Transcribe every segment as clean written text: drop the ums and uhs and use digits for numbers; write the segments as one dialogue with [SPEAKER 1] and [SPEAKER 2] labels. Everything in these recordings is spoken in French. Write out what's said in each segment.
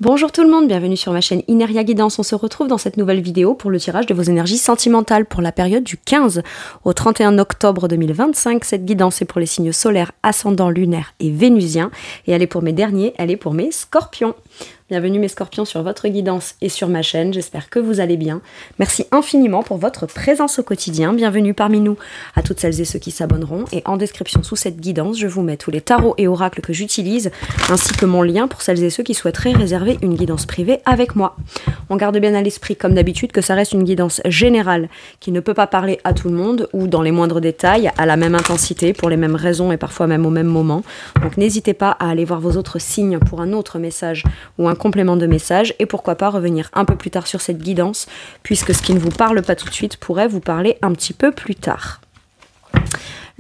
[SPEAKER 1] Bonjour tout le monde, bienvenue sur ma chaîne Ineria Guidance. On se retrouve dans cette nouvelle vidéo pour le tirage de vos énergies sentimentales pour la période du 15 au 31 octobre 2025. Cette guidance est pour les signes solaires, ascendants, lunaires et vénusiens. Et elle est pour mes derniers, elle est pour mes scorpions. Bienvenue mes scorpions sur votre guidance et sur ma chaîne, j'espère que vous allez bien. Merci infiniment pour votre présence au quotidien. Bienvenue parmi nous à toutes celles et ceux qui s'abonneront. Et en description sous cette guidance, je vous mets tous les tarots et oracles que j'utilise, ainsi que mon lien pour celles et ceux qui souhaiteraient réserver une guidance privée avec moi. On garde bien à l'esprit, comme d'habitude, que ça reste une guidance générale qui ne peut pas parler à tout le monde ou dans les moindres détails, à la même intensité, pour les mêmes raisons et parfois même au même moment. Donc n'hésitez pas à aller voir vos autres signes pour un autre message ou un complément de message et pourquoi pas revenir un peu plus tard sur cette guidance puisque ce qui ne vous parle pas tout de suite pourrait vous parler un petit peu plus tard.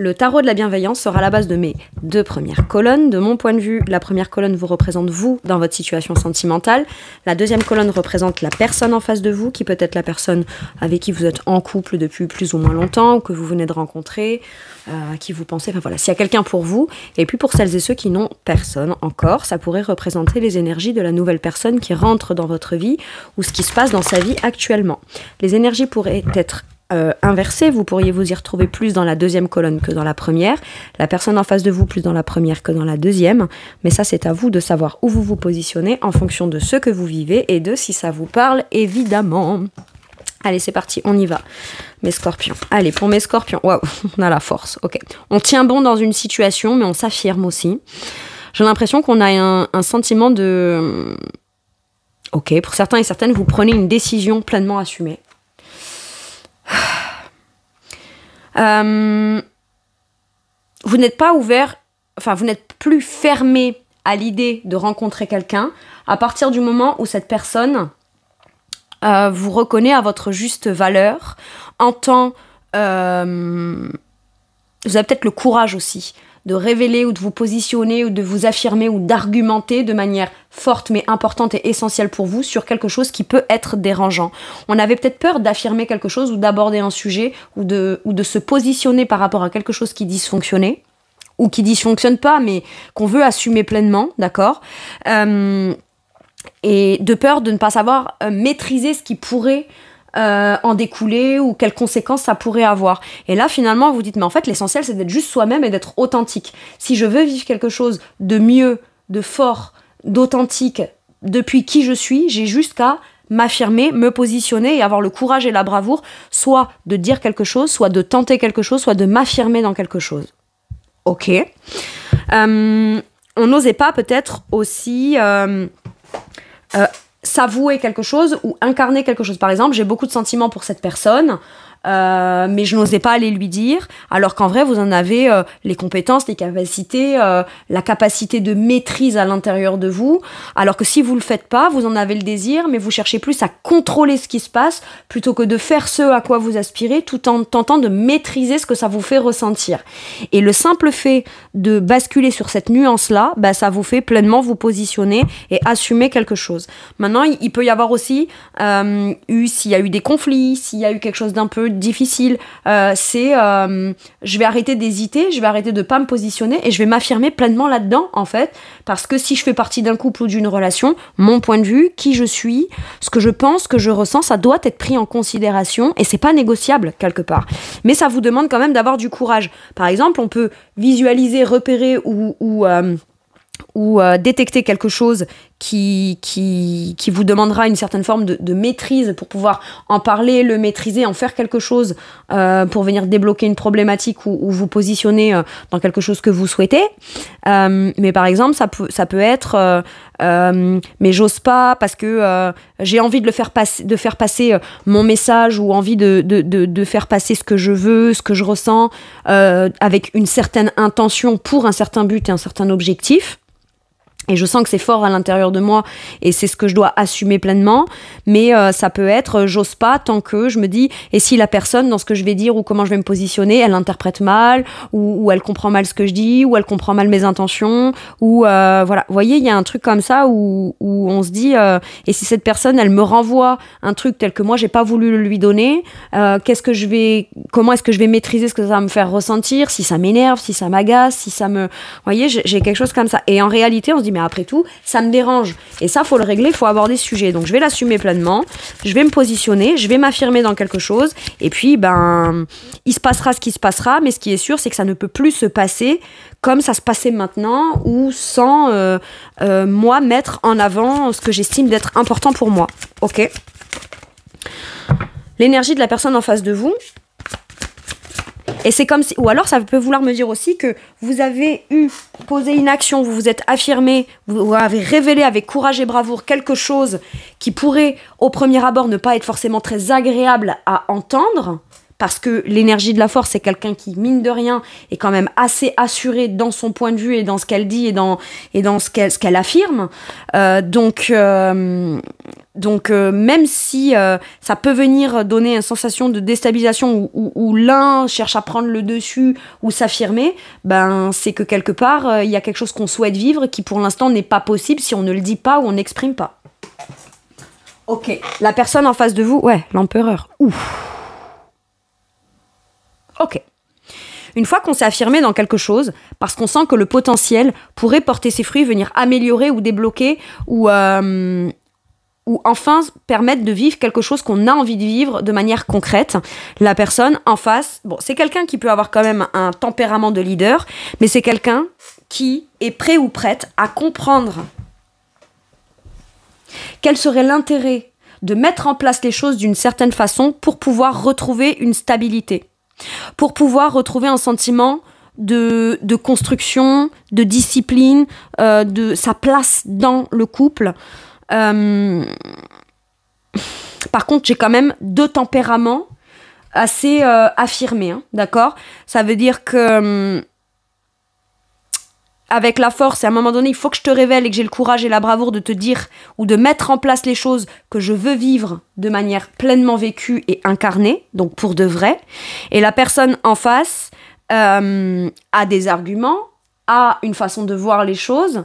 [SPEAKER 1] Le tarot de la bienveillance sera la base de mes deux premières colonnes. De mon point de vue, la première colonne vous représente vous dans votre situation sentimentale. La deuxième colonne représente la personne en face de vous, qui peut être la personne avec qui vous êtes en couple depuis plus ou moins longtemps, ou que vous venez de rencontrer, à qui vous pensez, enfin voilà, s'il y a quelqu'un pour vous. Et puis pour celles et ceux qui n'ont personne encore, ça pourrait représenter les énergies de la nouvelle personne qui rentre dans votre vie, ou ce qui se passe dans sa vie actuellement. Les énergies pourraient être inversé, vous pourriez vous y retrouver plus dans la deuxième colonne que dans la première, la personne en face de vous plus dans la première que dans la deuxième, mais ça c'est à vous de savoir où vous vous positionnez en fonction de ce que vous vivez et de si ça vous parle évidemment. Allez c'est parti, on y va mes scorpions. Allez pour mes scorpions, waouh, on a la force, ok. On tient bon dans une situation mais on s'affirme aussi. J'ai l'impression qu'on a un sentiment de... Ok, pour certains et certaines vous prenez une décision pleinement assumée. Vous n'êtes pas ouvert, enfin vous n'êtes plus fermé à l'idée de rencontrer quelqu'un à partir du moment où cette personne vous reconnaît à votre juste valeur, entend, vous avez peut-être le courage aussi de révéler ou de vous positionner ou de vous affirmer ou d'argumenter de manière forte mais importante et essentielle pour vous sur quelque chose qui peut être dérangeant. On avait peut-être peur d'affirmer quelque chose ou d'aborder un sujet ou de se positionner par rapport à quelque chose qui dysfonctionnait ou qui dysfonctionne pas mais qu'on veut assumer pleinement, d'accord, et de peur de ne pas savoir maîtriser ce qui pourrait en découler ou quelles conséquences ça pourrait avoir. Et là finalement vous dites mais en fait l'essentiel c'est d'être juste soi-même et d'être authentique. Si je veux vivre quelque chose de mieux, de fort, d'authentique depuis qui je suis, j'ai juste qu'à m'affirmer, me positionner et avoir le courage et la bravoure soit de dire quelque chose, soit de tenter quelque chose, soit de m'affirmer dans quelque chose. Ok. On n'osait pas peut-être aussi s'avouer quelque chose ou incarner quelque chose. Par exemple, j'ai beaucoup de sentiments pour cette personne, mais je n'osais pas aller lui dire, alors qu'en vrai, vous en avez les compétences, les capacités, la capacité de maîtrise à l'intérieur de vous, alors que si vous le faites pas, vous en avez le désir, mais vous cherchez plus à contrôler ce qui se passe, plutôt que de faire ce à quoi vous aspirez, tout en tentant de maîtriser ce que ça vous fait ressentir. Et le simple fait de basculer sur cette nuance-là, bah, ça vous fait pleinement vous positionner et assumer quelque chose. Maintenant, il peut y avoir aussi, s'il y a eu des conflits, s'il y a eu quelque chose d'un peu difficile, je vais arrêter d'hésiter, je vais arrêter de pas me positionner et je vais m'affirmer pleinement là-dedans en fait, parce que si je fais partie d'un couple ou d'une relation, mon point de vue, qui je suis, ce que je pense, ce que je ressens, ça doit être pris en considération et c'est pas négociable quelque part. Mais ça vous demande quand même d'avoir du courage. Par exemple, on peut visualiser, repérer ou détecter quelque chose qui vous demandera une certaine forme de maîtrise pour pouvoir en parler, le maîtriser, en faire quelque chose pour venir débloquer une problématique ou vous positionner dans quelque chose que vous souhaitez. Mais par exemple, ça peut être mais j'ose pas parce que j'ai envie de faire passer mon message ou envie de faire passer ce que je veux, ce que je ressens avec une certaine intention pour un certain but et un certain objectif. Et je sens que c'est fort à l'intérieur de moi et c'est ce que je dois assumer pleinement. Mais ça peut être, j'ose pas tant que je me dis, et si la personne, dans ce que je vais dire ou comment je vais me positionner, elle interprète mal, ou elle comprend mal ce que je dis, ou elle comprend mal mes intentions, ou voilà. Vous voyez, il y a un truc comme ça où on se dit, et si cette personne, elle me renvoie un truc tel que moi, j'ai pas voulu le lui donner, comment est-ce que je vais maîtriser ce que ça va me faire ressentir, si ça m'énerve, si ça m'agace, si ça me... Vous voyez, j'ai quelque chose comme ça. Et en réalité, on se dit, mais après tout, ça me dérange. Et ça, faut le régler, il faut aborder ce sujet. Donc, je vais l'assumer pleinement, je vais me positionner, je vais m'affirmer dans quelque chose, et puis, il se passera ce qui se passera, mais ce qui est sûr, c'est que ça ne peut plus se passer comme ça se passait maintenant, ou sans moi mettre en avant ce que j'estime d'être important pour moi. Ok ? L'énergie de la personne en face de vous. Et c'est comme si, ou alors ça peut vouloir me dire aussi que vous avez posé une action, vous vous êtes affirmé, vous avez révélé avec courage et bravoure quelque chose qui pourrait au premier abord ne pas être forcément très agréable à entendre, parce que l'énergie de la force, c'est quelqu'un qui, mine de rien, est quand même assez assuré dans son point de vue et dans ce qu'elle dit et dans ce qu'elle affirme. Donc, même si ça peut venir donner une sensation de déstabilisation où l'un cherche à prendre le dessus ou s'affirmer, c'est que quelque part, il y a quelque chose qu'on souhaite vivre qui, pour l'instant, n'est pas possible si on ne le dit pas ou on n'exprime pas. Ok. La personne en face de vous, ouais, l'empereur. Ouf. Ok. Une fois qu'on s'est affirmé dans quelque chose, parce qu'on sent que le potentiel pourrait porter ses fruits, venir améliorer ou débloquer, ou enfin permettre de vivre quelque chose qu'on a envie de vivre de manière concrète, la personne en face, bon, c'est quelqu'un qui peut avoir quand même un tempérament de leader, mais c'est quelqu'un qui est prêt ou prête à comprendre quel serait l'intérêt de mettre en place les choses d'une certaine façon pour pouvoir retrouver une stabilité. Pour pouvoir retrouver un sentiment de construction, de discipline, de sa place dans le couple. Par contre, j'ai quand même 2 tempéraments assez affirmés, hein, d'accord ? Ça veut dire que avec la force, à un moment donné, il faut que je te révèle et que j'ai le courage et la bravoure de te dire ou de mettre en place les choses que je veux vivre de manière pleinement vécue et incarnée, donc pour de vrai. Et la personne en face a des arguments, a une façon de voir les choses,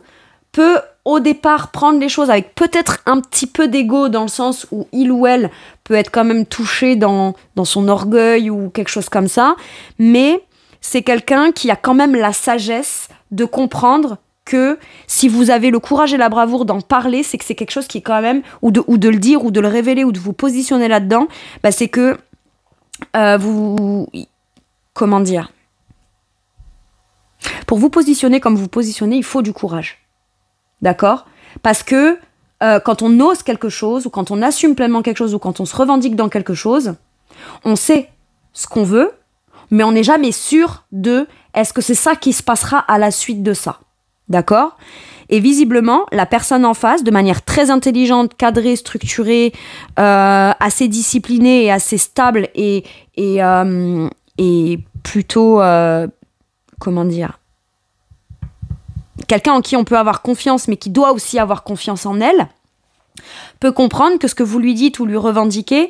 [SPEAKER 1] peut au départ prendre les choses avec peut-être un petit peu d'ego dans le sens où il ou elle peut être quand même touché dans son orgueil ou quelque chose comme ça, mais c'est quelqu'un qui a quand même la sagesse de comprendre que si vous avez le courage et la bravoure d'en parler, c'est que c'est quelque chose qui est quand même, ou de le dire, ou de le révéler, ou de vous positionner là-dedans, c'est que comment dire, pour vous positionner comme vous positionnez, il faut du courage. D'accord ? Parce que quand on ose quelque chose, ou quand on assume pleinement quelque chose, ou quand on se revendique dans quelque chose, on sait ce qu'on veut, mais on n'est jamais sûr de est-ce que c'est ça qui se passera à la suite de ça. D'accord ? Et visiblement, la personne en face, de manière très intelligente, cadrée, structurée, assez disciplinée et assez stable et plutôt, comment dire, quelqu'un en qui on peut avoir confiance, mais qui doit aussi avoir confiance en elle, peut comprendre que ce que vous lui dites ou lui revendiquez,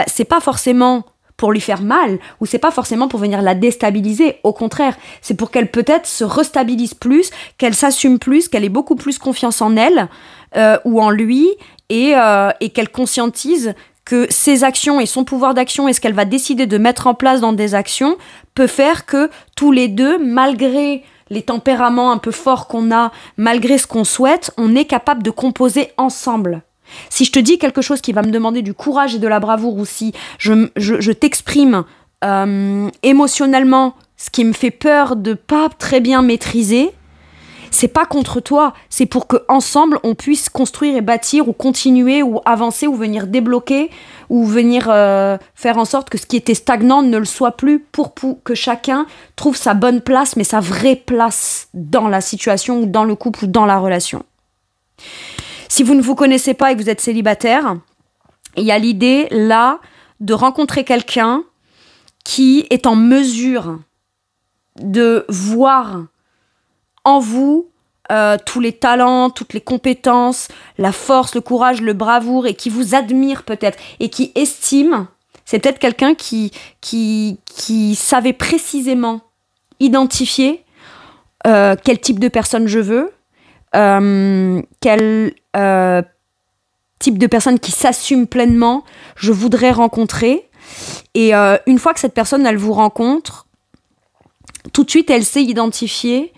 [SPEAKER 1] c'est pas forcément pour lui faire mal, ou c'est pas forcément pour venir la déstabiliser, au contraire, c'est pour qu'elle peut-être se restabilise plus, qu'elle s'assume plus, qu'elle ait beaucoup plus confiance en elle, ou en lui, et qu'elle conscientise que ses actions et son pouvoir d'action et ce qu'elle va décider de mettre en place dans des actions peut faire que tous les deux, malgré les tempéraments un peu forts qu'on a, malgré ce qu'on souhaite, on est capable de composer ensemble. Si je te dis quelque chose qui va me demander du courage et de la bravoure, ou si je t'exprime émotionnellement ce qui me fait peur de pas très bien maîtriser, c'est pas contre toi, c'est pour que ensemble on puisse construire et bâtir ou continuer ou avancer ou venir débloquer ou venir faire en sorte que ce qui était stagnant ne le soit plus pour que chacun trouve sa bonne place, mais sa vraie place dans la situation ou dans le couple ou dans la relation. Si vous ne vous connaissez pas et que vous êtes célibataire, il y a l'idée là de rencontrer quelqu'un qui est en mesure de voir en vous tous les talents, toutes les compétences, la force, le courage, le bravoure, et qui vous admire peut-être, et qui estime, c'est peut-être quelqu'un qui savait précisément identifier quel type de personne je veux, quel type de personne qui s'assume pleinement je voudrais rencontrer, et une fois que cette personne elle vous rencontre, tout de suite elle sait identifier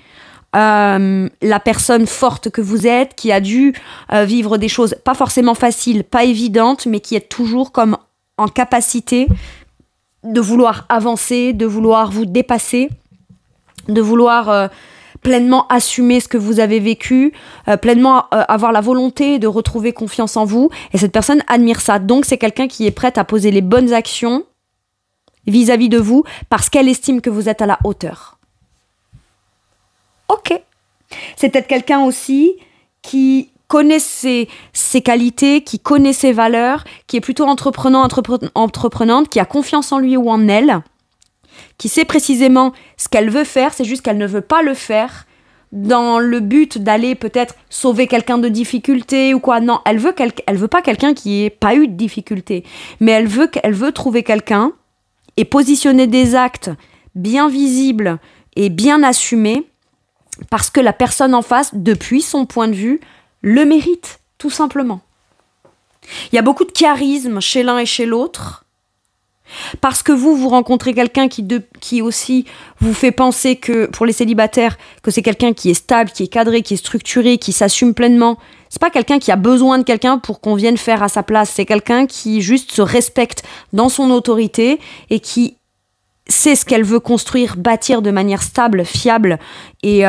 [SPEAKER 1] la personne forte que vous êtes, qui a dû vivre des choses pas forcément faciles, pas évidentes, mais qui est toujours comme en capacité de vouloir avancer, de vouloir vous dépasser, de vouloir pleinement assumer ce que vous avez vécu, pleinement avoir la volonté de retrouver confiance en vous. Et cette personne admire ça. Donc, c'est quelqu'un qui est prête à poser les bonnes actions vis-à-vis de vous parce qu'elle estime que vous êtes à la hauteur. Ok. C'est peut-être quelqu'un aussi qui connaît ses qualités, qui connaît ses valeurs, qui est plutôt entreprenante, qui a confiance en lui ou en elle, qui sait précisément ce qu'elle veut faire, c'est juste qu'elle ne veut pas le faire dans le but d'aller peut-être sauver quelqu'un de difficulté ou quoi. Non, elle veut pas quelqu'un qui ait pas eu de difficulté, mais elle veut trouver quelqu'un et positionner des actes bien visibles et bien assumés parce que la personne en face, depuis son point de vue, le mérite, tout simplement. Il y a beaucoup de charisme chez l'un et chez l'autre, parce que vous rencontrez quelqu'un qui aussi vous fait penser que, pour les célibataires, que c'est quelqu'un qui est stable, qui est cadré, qui est structuré, qui s'assume pleinement. C'est pas quelqu'un qui a besoin de quelqu'un pour qu'on vienne faire à sa place. C'est quelqu'un qui juste se respecte dans son autorité et qui sait ce qu'elle veut construire, bâtir de manière stable, fiable et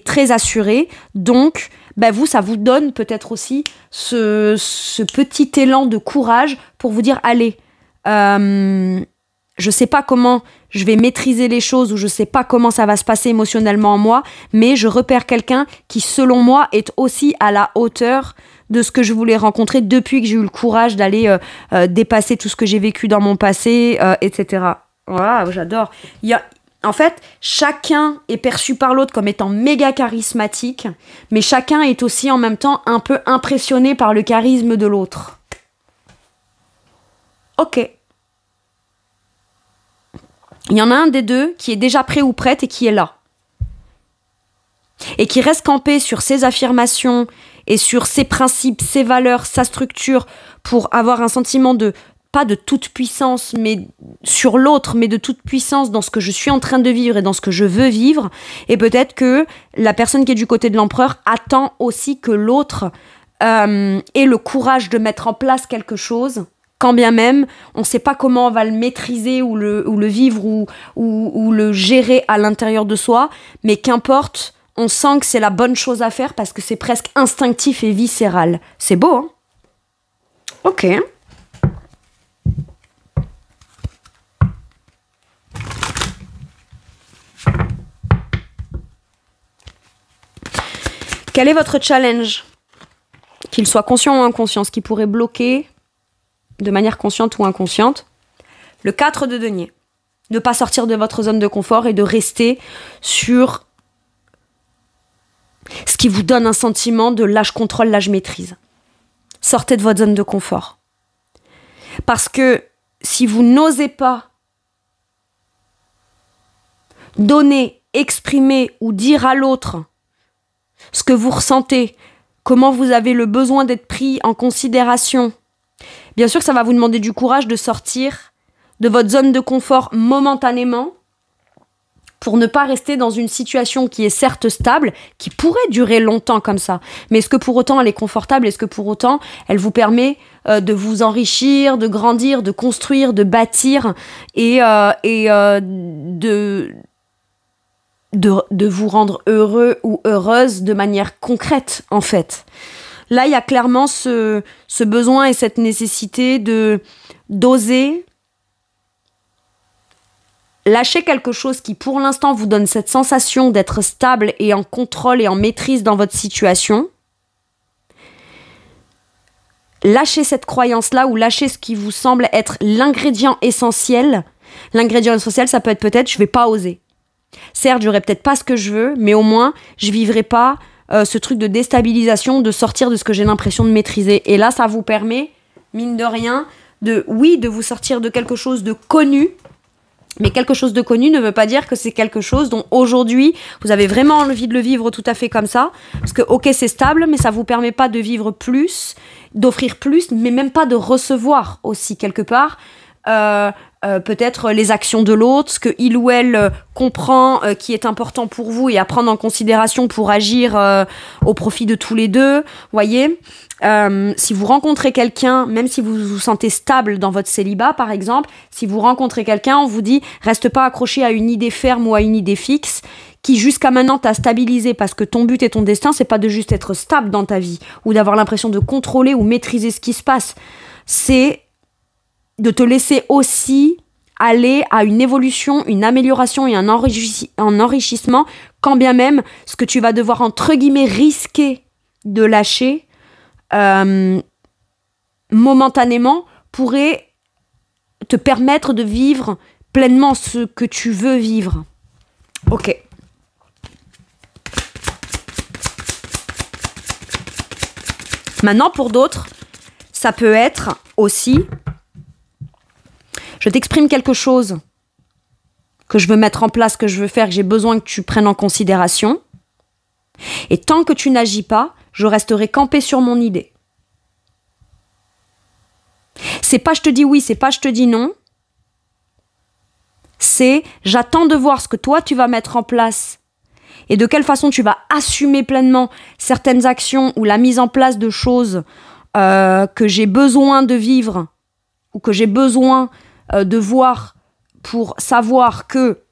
[SPEAKER 1] très assurée. Donc, vous, ça vous donne peut-être aussi ce petit élan de courage pour vous dire, allez, je sais pas comment je vais maîtriser les choses ou je sais pas comment ça va se passer émotionnellement en moi, mais je repère quelqu'un qui, selon moi, est aussi à la hauteur de ce que je voulais rencontrer depuis que j'ai eu le courage d'aller dépasser tout ce que j'ai vécu dans mon passé, etc. Waouh, j'adore. En fait, chacun est perçu par l'autre comme étant méga charismatique, mais chacun est aussi en même temps un peu impressionné par le charisme de l'autre. Ok. Il y en a un des deux qui est déjà prêt ou prête et qui est là. Et qui reste campé sur ses affirmations et sur ses principes, ses valeurs, sa structure pour avoir un sentiment de, pas de toute puissance, mais sur l'autre, mais de toute puissance dans ce que je suis en train de vivre et dans ce que je veux vivre. Et peut-être que la personne qui est du côté de l'empereur attend aussi que l'autre ait le courage de mettre en place quelque chose, quand bien même on ne sait pas comment on va le maîtriser ou le vivre ou le gérer à l'intérieur de soi, mais qu'importe, on sent que c'est la bonne chose à faire parce que c'est presque instinctif et viscéral. C'est beau, hein? Ok. Quel est votre challenge? Qu'il soit conscient ou inconscient, ce qui pourrait bloquer de manière consciente ou inconsciente. Le 4 de denier. Ne pas sortir de votre zone de confort et de rester sur ce qui vous donne un sentiment de lâche contrôle, lâche maîtrise. Sortez de votre zone de confort. Parce que si vous n'osez pas donner, exprimer ou dire à l'autre ce que vous ressentez, comment vous avez le besoin d'être pris en considération, bien sûr que ça va vous demander du courage de sortir de votre zone de confort momentanément pour ne pas rester dans une situation qui est certes stable, qui pourrait durer longtemps comme ça. Mais est-ce que pour autant elle est confortable? Est-ce que pour autant elle vous permet de vous enrichir, de grandir, de construire, de bâtir et de vous rendre heureux ou heureuse de manière concrète, en fait. Là, il y a clairement ce besoin et cette nécessité d'oser lâcher quelque chose qui, pour l'instant, vous donne cette sensation d'être stable et en contrôle et en maîtrise dans votre situation. Lâchez cette croyance-là ou lâchez ce qui vous semble être l'ingrédient essentiel. L'ingrédient essentiel, ça peut être peut-être « je vais pas oser ». Certes, j'aurai peut-être pas ce que je veux, mais au moins, je vivrai pas ce truc de déstabilisation, de sortir de ce que j'ai l'impression de maîtriser. Et là, ça vous permet, mine de rien, de vous sortir de quelque chose de connu. Mais quelque chose de connu ne veut pas dire que c'est quelque chose dont aujourd'hui, vous avez vraiment envie de le vivre tout à fait comme ça. Parce que, ok, c'est stable, mais ça vous permet pas de vivre plus, d'offrir plus, mais même pas de recevoir aussi quelque part peut-être les actions de l'autre, ce qu'il ou elle comprend qui est important pour vous et à prendre en considération pour agir au profit de tous les deux. Voyez, si vous rencontrez quelqu'un, même si vous vous sentez stable dans votre célibat par exemple, si vous rencontrez quelqu'un, on vous dit reste pas accroché à une idée ferme ou à une idée fixe qui jusqu'à maintenant t'a stabilisé, parce que ton but et ton destin, c'est pas de juste être stable dans ta vie ou d'avoir l'impression de contrôler ou maîtriser ce qui se passe, c'est de te laisser aussi aller à une évolution, une amélioration et un enrichissement, quand bien même ce que tu vas devoir entre guillemets risquer de lâcher momentanément pourrait te permettre de vivre pleinement ce que tu veux vivre. Ok. Maintenant, pour d'autres, ça peut être aussi, je t'exprime quelque chose que je veux mettre en place, que je veux faire, que j'ai besoin que tu prennes en considération. Et tant que tu n'agis pas, je resterai campée sur mon idée. C'est pas je te dis oui, c'est pas je te dis non. C'est j'attends de voir ce que toi tu vas mettre en place et de quelle façon tu vas assumer pleinement certaines actions ou la mise en place de choses que j'ai besoin de vivre ou que j'ai besoin de voir pour savoir que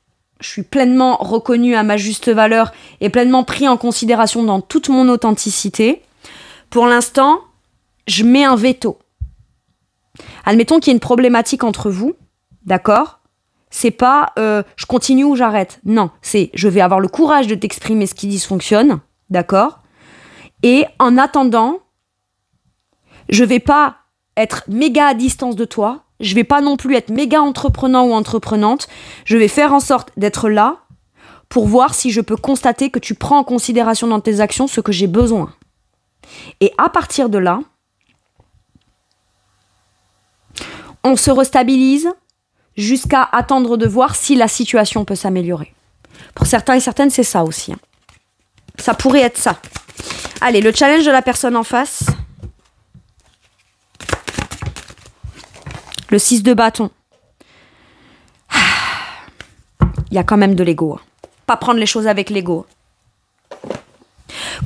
[SPEAKER 1] je suis pleinement reconnue à ma juste valeur et pleinement pris en considération dans toute mon authenticité. Pour l'instant, je mets un veto. Admettons qu'il y ait une problématique entre vous, d'accord ? C'est pas je continue ou j'arrête. Non, c'est je vais avoir le courage de t'exprimer ce qui dysfonctionne, d'accord ? Et en attendant, je vais pas être méga à distance de toi, je vais pas non plus être méga entreprenant ou entreprenante, je vais faire en sorte d'être là pour voir si je peux constater que tu prends en considération dans tes actions ce que j'ai besoin. Et à partir de là, on se restabilise jusqu'à attendre de voir si la situation peut s'améliorer. Pour certains et certaines, c'est ça aussi. Ça pourrait être ça. Allez, le challenge de la personne en face. Le 6 de bâton. Il y a quand même de l'ego. Pas prendre les choses avec l'ego.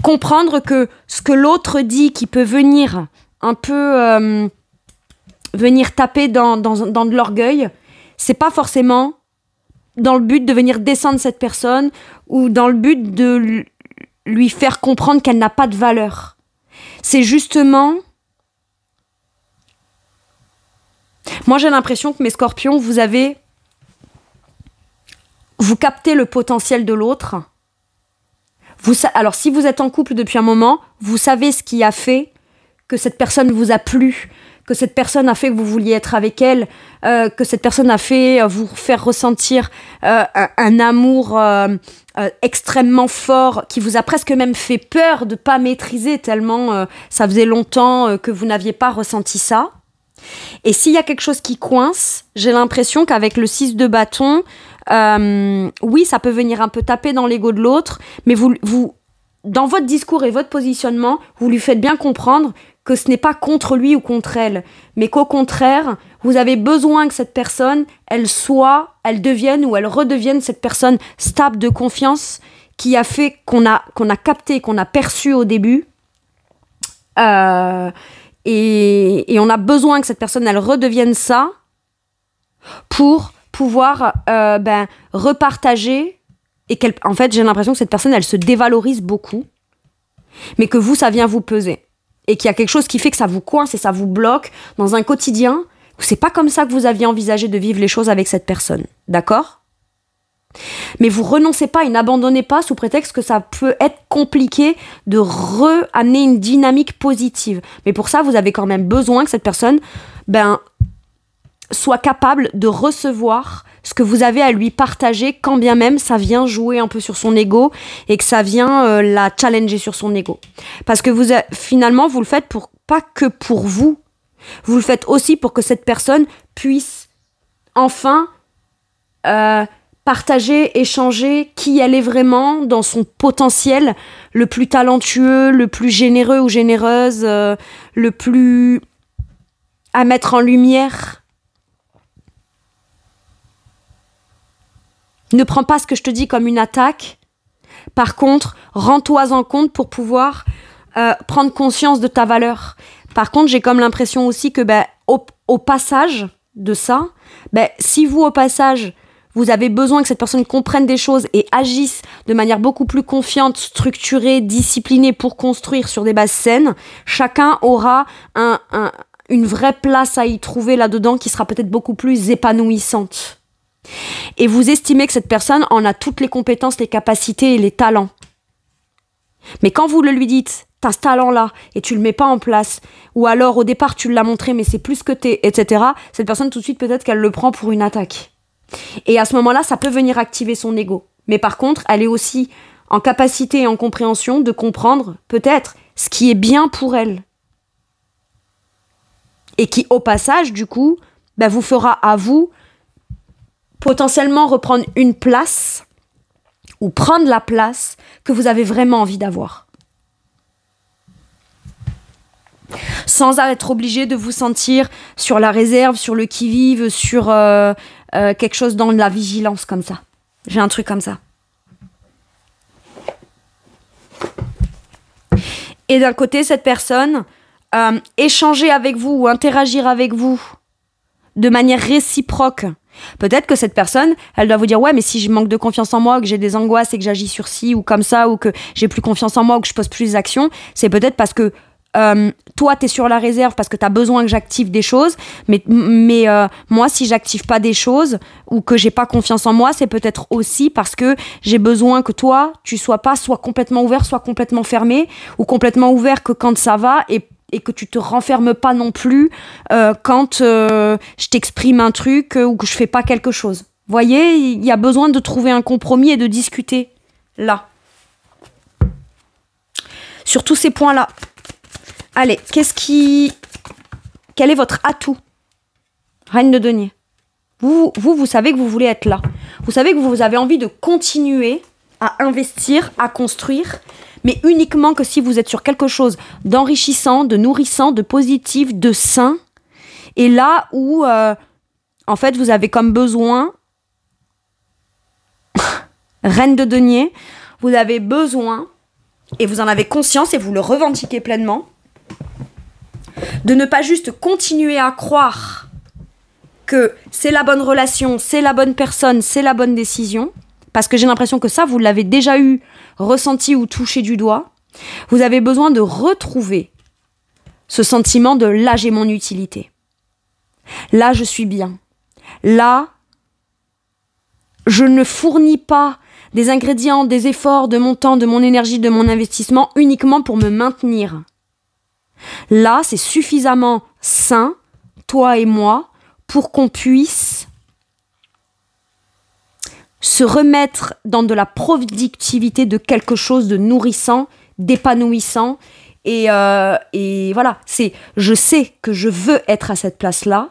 [SPEAKER 1] Comprendre que ce que l'autre dit qui peut venir un peu venir taper dans de l'orgueil, c'est pas forcément dans le but de venir descendre cette personne ou dans le but de lui faire comprendre qu'elle n'a pas de valeur. C'est justement... Moi, j'ai l'impression que mes scorpions, vous captez le potentiel de l'autre. Alors, si vous êtes en couple depuis un moment, vous savez ce qui a fait que cette personne vous a plu, que cette personne a fait que vous vouliez être avec elle, que cette personne a fait vous faire ressentir un amour extrêmement fort, qui vous a presque même fait peur de ne pas maîtriser, tellement ça faisait longtemps que vous n'aviez pas ressenti ça. Et s'il y a quelque chose qui coince, j'ai l'impression qu'avec le 6 de bâton, oui, ça peut venir un peu taper dans l'ego de l'autre, mais vous, dans votre discours et votre positionnement, vous lui faites bien comprendre que ce n'est pas contre lui ou contre elle, mais qu'au contraire, vous avez besoin que cette personne, elle devienne ou elle redevienne cette personne stable de confiance qui a fait qu'on a capté, qu'on a perçu au début. Et on a besoin que cette personne, elle redevienne ça pour pouvoir repartager et en fait, j'ai l'impression que cette personne, elle se dévalorise beaucoup, mais que vous, ça vient vous peser. Et qu'il y a quelque chose qui fait que ça vous coince et ça vous bloque dans un quotidien où c'est pas comme ça que vous aviez envisagé de vivre les choses avec cette personne. D'accord ? Mais vous renoncez pas et n'abandonnez pas sous prétexte que ça peut être compliqué de amener une dynamique positive. Mais pour ça, vous avez quand même besoin que cette personne soit capable de recevoir ce que vous avez à lui partager, quand bien même ça vient jouer un peu sur son ego et que ça vient la challenger sur son ego. Parce que finalement, vous le faites pas que pour vous. Vous le faites aussi pour que cette personne puisse enfin partager, échanger qui elle est vraiment dans son potentiel le plus talentueux, le plus généreux ou généreuse, le plus à mettre en lumière. Ne prends pas ce que je te dis comme une attaque. Par contre, rends-toi en compte pour pouvoir prendre conscience de ta valeur. Par contre, j'ai comme l'impression aussi que au passage de ça, si vous, au passage, vous avez besoin que cette personne comprenne des choses et agisse de manière beaucoup plus confiante, structurée, disciplinée pour construire sur des bases saines, chacun aura une vraie place à y trouver là-dedans qui sera peut-être beaucoup plus épanouissante. Et vous estimez que cette personne en a toutes les compétences, les capacités et les talents. Mais quand vous le lui dites, t'as ce talent-là, et tu le mets pas en place, ou alors au départ tu l'as montré mais c'est plus que t'es, etc., cette personne tout de suite peut-être qu'elle le prend pour une attaque. Et à ce moment-là, ça peut venir activer son ego. Mais par contre, elle est aussi en capacité et en compréhension de comprendre peut-être ce qui est bien pour elle. Et qui, au passage, du coup, vous fera à vous potentiellement reprendre une place ou prendre la place que vous avez vraiment envie d'avoir. Sans être obligé de vous sentir sur la réserve, sur le qui-vive, sur quelque chose dans la vigilance comme ça. J'ai un truc comme ça. Et d'un côté, cette personne, échanger avec vous ou interagir avec vous de manière réciproque. Peut-être que cette personne, elle doit vous dire « Ouais, mais si je manque de confiance en moi, que j'ai des angoisses et que j'agis sur ci ou comme ça, ou que j'ai plus confiance en moi ou que je pose plus d'actions, c'est peut-être parce que toi, t'es sur la réserve parce que t'as besoin que j'active des choses, mais moi, si j'active pas des choses ou que j'ai pas confiance en moi, c'est peut-être aussi parce que j'ai besoin que toi, tu sois pas soit complètement ouvert, soit complètement fermé, ou complètement ouvert que quand ça va et que tu te renfermes pas non plus quand je t'exprime un truc ou que je fais pas quelque chose. Vous voyez, il y a besoin de trouver un compromis et de discuter là. Sur tous ces points-là. Allez, quel est votre atout? Reine de denier. Vous savez que vous voulez être là. Vous savez que vous avez envie de continuer à investir, à construire, mais uniquement que si vous êtes sur quelque chose d'enrichissant, de nourrissant, de positif, de sain. Et là où, en fait, vous avez comme besoin, reine de denier, vous avez besoin, et vous en avez conscience et vous le revendiquez pleinement, de ne pas juste continuer à croire que c'est la bonne relation, c'est la bonne personne, c'est la bonne décision, parce que j'ai l'impression que ça, vous l'avez déjà eu, ressenti ou touché du doigt. Vous avez besoin de retrouver ce sentiment de « là, j'ai mon utilité ». Là, je suis bien. Là, je ne fournis pas des ingrédients, des efforts, de mon temps, de mon énergie, de mon investissement uniquement pour me maintenir. Là, c'est suffisamment sain, toi et moi, pour qu'on puisse se remettre dans de la productivité de quelque chose de nourrissant, d'épanouissant. Et voilà, je sais que je veux être à cette place-là.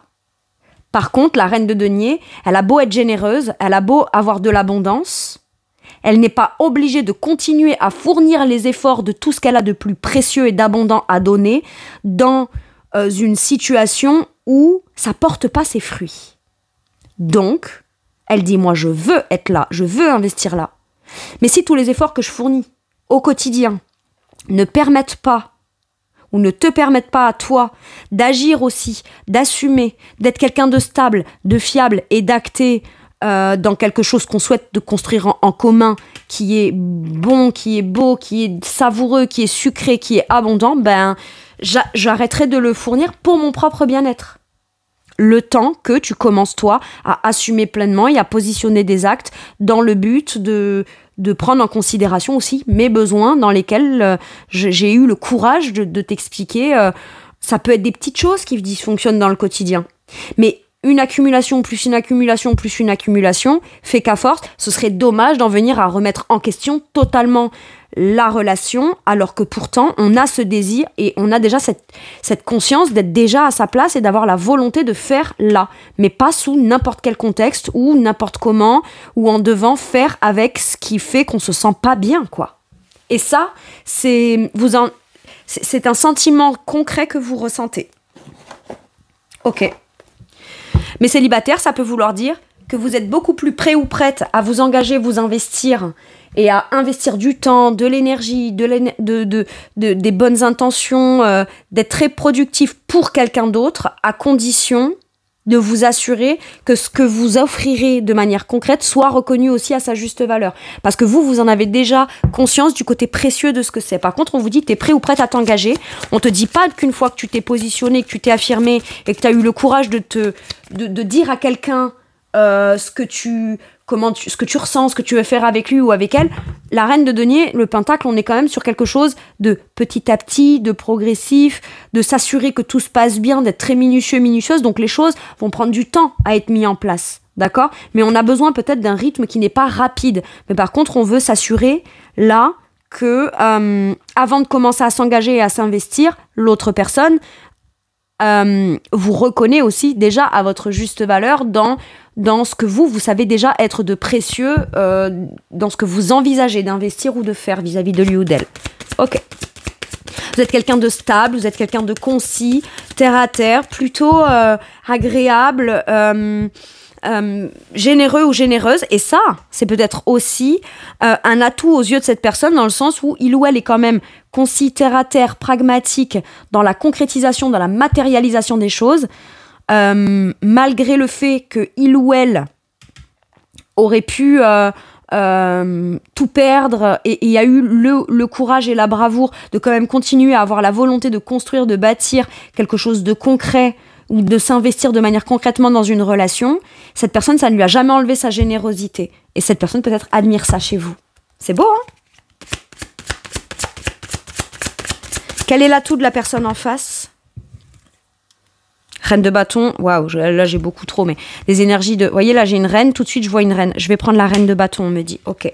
[SPEAKER 1] Par contre, la reine de denier, elle a beau être généreuse, elle a beau avoir de l'abondance, elle n'est pas obligée de continuer à fournir les efforts de tout ce qu'elle a de plus précieux et d'abondant à donner dans une situation où ça porte pas ses fruits. Donc, elle dit, moi je veux être là, je veux investir là. Mais si tous les efforts que je fournis au quotidien ne permettent pas ou ne te permettent pas à toi d'agir aussi, d'assumer, d'être quelqu'un de stable, de fiable et d'acter dans quelque chose qu'on souhaite de construire en commun, qui est bon, qui est beau, qui est savoureux, qui est sucré, qui est abondant, j'arrêterai de le fournir pour mon propre bien-être. Le temps que tu commences, toi, à assumer pleinement et à positionner des actes dans le but de prendre en considération aussi mes besoins dans lesquels j'ai eu le courage de t'expliquer. Ça peut être des petites choses qui dysfonctionnent dans le quotidien. Mais une accumulation plus une accumulation plus une accumulation fait qu'à force, ce serait dommage d'en venir à remettre en question totalement la relation, alors que pourtant, on a ce désir et on a déjà cette conscience d'être déjà à sa place et d'avoir la volonté de faire là, mais pas sous n'importe quel contexte ou n'importe comment, ou en devant faire avec ce qui fait qu'on se sent pas bien, quoi. Et ça, c'est un sentiment concret que vous ressentez. Ok. Mais célibataire, ça peut vouloir dire que vous êtes beaucoup plus prêt ou prête à vous engager, vous investir et à investir du temps, de l'énergie, des bonnes intentions, d'être très productif pour quelqu'un d'autre, à condition de vous assurer que ce que vous offrirez de manière concrète soit reconnu aussi à sa juste valeur. Parce que vous en avez déjà conscience du côté précieux de ce que c'est. Par contre, on vous dit que tu es prêt ou prête à t'engager. On te dit pas qu'une fois que tu t'es positionné, que tu t'es affirmé et que tu as eu le courage de dire à quelqu'un ce que tu ressens, ce que tu veux faire avec lui ou avec elle. La reine de denier, le pentacle, on est quand même sur quelque chose de petit à petit, de progressif, de s'assurer que tout se passe bien, d'être très minutieuse. Donc les choses vont prendre du temps à être mises en place, d'accord? Mais on a besoin peut-être d'un rythme qui n'est pas rapide. Mais par contre, on veut s'assurer là que avant de commencer à s'engager et à s'investir, l'autre personne vous reconnaît aussi déjà à votre juste valeur dans ce que vous savez déjà être de précieux, dans ce que vous envisagez d'investir ou de faire vis-à-vis de lui ou d'elle. Ok. Vous êtes quelqu'un de stable, vous êtes quelqu'un de concis, terre à terre, plutôt agréable, généreux ou généreuse. Et ça, c'est peut-être aussi un atout aux yeux de cette personne, dans le sens où il ou elle est quand même concis, terre à terre, pragmatique dans la concrétisation, dans la matérialisation des choses. Malgré le fait que il ou elle aurait pu tout perdre et a eu le courage et la bravoure de quand même continuer à avoir la volonté de construire, de bâtir quelque chose de concret ou de s'investir de manière concrètement dans une relation, cette personne, ça ne lui a jamais enlevé sa générosité. Et cette personne peut-être admire ça chez vous. C'est beau, hein? Quel est l'atout de la personne en face? Reine de bâton, waouh, là j'ai beaucoup trop, mais les énergies de... Vous voyez, là j'ai une reine, tout de suite je vois une reine. Je vais prendre la reine de bâton, on me dit, ok.